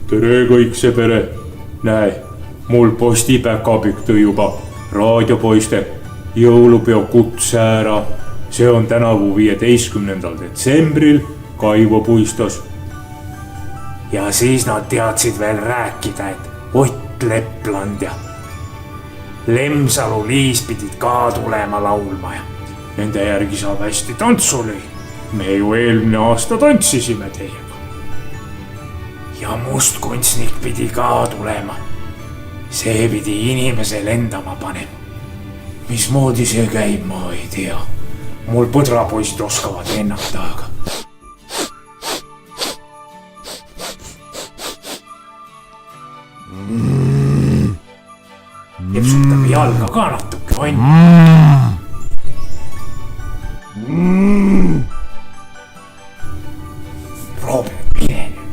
tere kõik see pere. Näe, mul postipäkapükk tõi juba raadiopoiste jõulupeo kutse ära. See on tänavu 15. detsembril Kaivo puistos. Ja siis nad teadsid veel rääkida, et Ott Lepland ja Lemsalu Liis pidid ka tulema laulma ja nende järgi saab hästi tantsulõi. Me ju eelmine aasta tantsisime teiega. Ja mustkunstnik pidi ka tulema. See pidi inimese lendama panema. Mismoodi see käib, ma ei tea. Mul põdrapoisid oskavad lennata, aga Jepsutab jalga ka natuke, on. Proovi, mine nüüd.